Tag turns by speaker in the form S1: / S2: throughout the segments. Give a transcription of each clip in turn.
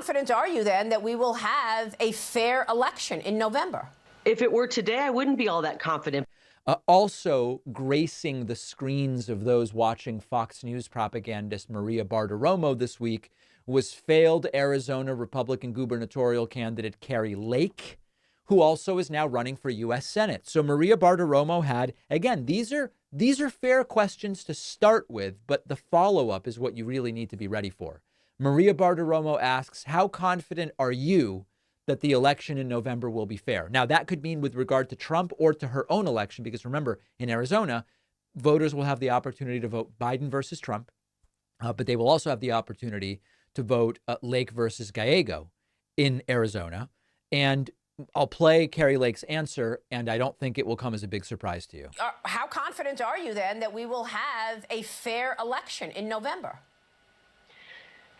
S1: confident are you then that we will have a fair election in November?
S2: If it were today, I wouldn't be all that confident.
S3: Also gracing the screens of those watching Fox News propagandist Maria Bartiromo this week was failed Arizona Republican gubernatorial candidate Kari Lake, who also is now running for U.S. Senate. So Maria Bartiromo had, again, these are fair questions to start with, but the follow-up is what you really need to be ready for. Maria Bartiromo asks, how confident are you that the election in November will be fair? Now, that could mean with regard to Trump or to her own election, because remember, in Arizona, voters will have the opportunity to vote Biden versus Trump, but they will also have the opportunity to vote Lake versus Gallego in Arizona. And I'll play Kari Lake's answer, and I don't think it will come as a big surprise to you.
S1: How confident are you then that we will have a fair election in November?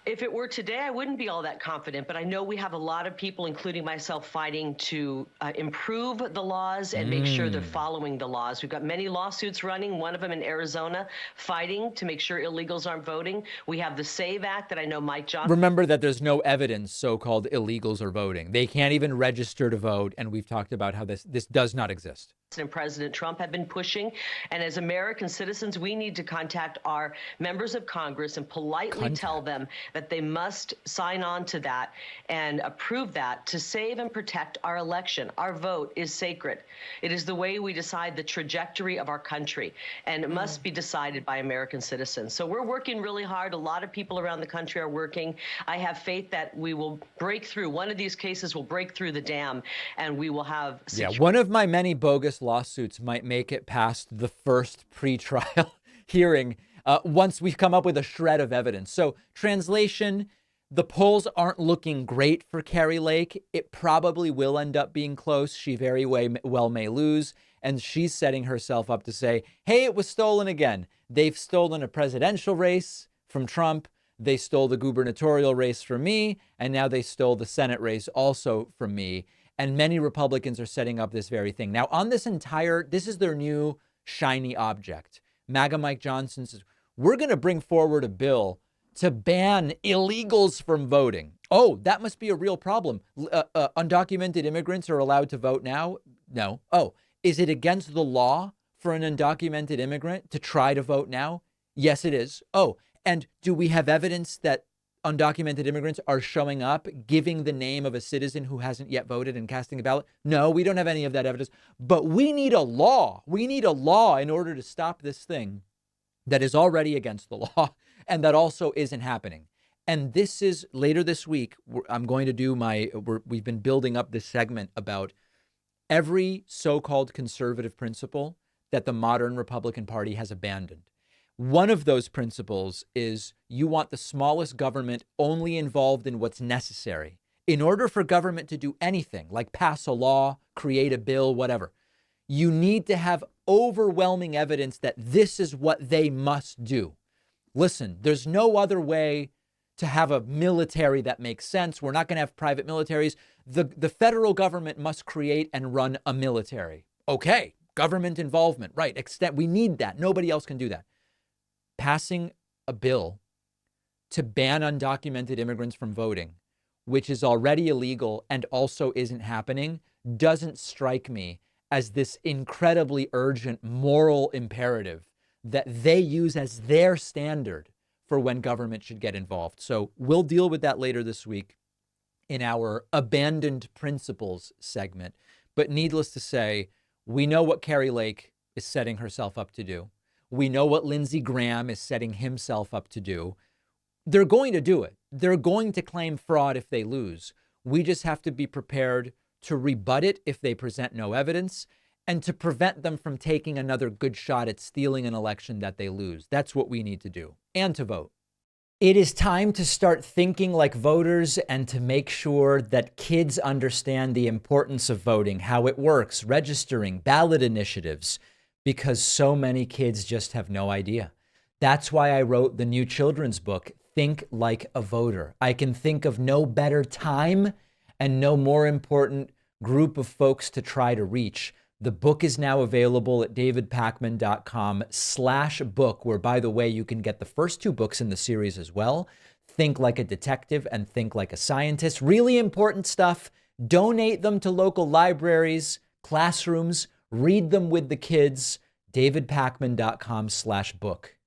S2: If it were today, I wouldn't be all that confident, but I know we have a lot of people, including myself, fighting to improve the laws and make sure they're following the laws. We've got many lawsuits running, one of them in Arizona, fighting to make sure illegals aren't voting. We have the SAVE Act that I know Mike Johnson.
S3: Remember that there's no evidence so-called illegals are voting. They can't even register to vote, and we've talked about how this does not exist.
S2: And President Trump have been pushing. And as American citizens, we need to contact our members of Congress and politely tell them that they must sign on to that and approve that to save and protect our election. Our vote is sacred. It is the way we decide the trajectory of our country, and it must be decided by American citizens. So we're working really hard. A lot of people around the country are working. I have faith that we will break through. One of these cases will break through the dam, and we will have...
S3: one of my many bogus lawsuits might make it past the first pretrial hearing once we've come up with a shred of evidence. So translation, the polls aren't looking great for Kari Lake. It probably will end up being close. She very well may lose. And she's setting herself up to say, hey, it was stolen again. They've stolen a presidential race from Trump. They stole the gubernatorial race from me. And now they stole the Senate race also from me. And many Republicans are setting up this very thing. Now, on this is their new shiny object. MAGA Mike Johnson says, we're going to bring forward a bill to ban illegals from voting. Oh, that must be a real problem. Undocumented immigrants are allowed to vote now? No. Oh, is it against the law for an undocumented immigrant to try to vote now? Yes, it is. Oh, and do we have evidence that undocumented immigrants are showing up, giving the name of a citizen who hasn't yet voted and casting a ballot? No, we don't have any of that evidence. But we need a law. We need a law in order to stop this thing that is already against the law and that also isn't happening. And this is later this week. I'm going to do we've been building up this segment about every so-called conservative principle that the modern Republican Party has abandoned. One of those principles is you want the smallest government only involved in what's necessary. In order for government to do anything, like pass a law, create a bill, whatever, you need to have overwhelming evidence that this is what they must do. Listen, there's no other way to have a military that makes sense. We're not going to have private militaries. The federal government must create and run a military. Okay, government involvement, right? We need that. Nobody else can do that. Passing a bill to ban undocumented immigrants from voting, which is already illegal and also isn't happening, doesn't strike me as this incredibly urgent moral imperative that they use as their standard for when government should get involved. So we'll deal with that later this week in our abandoned principles segment. But needless to say, we know what Kari Lake is setting herself up to do. We know what Lindsey Graham is setting himself up to do. They're going to do it. They're going to claim fraud if they lose. We just have to be prepared to rebut it if they present no evidence and to prevent them from taking another good shot at stealing an election that they lose. That's what we need to do, and to vote. It is time to start thinking like voters and to make sure that kids understand the importance of voting, how it works, registering, ballot initiatives, because so many kids just have no idea. That's why I wrote the new children's book, Think Like a Voter. I can think of no better time and no more important group of folks to try to reach. The book is now available at davidpakman.com/book, where, by the way, you can get the first two books in the series as well. think like a detective and think like a scientist. Really important stuff. Donate them to local libraries, classrooms, read them with the kids. davidpakman.com/book.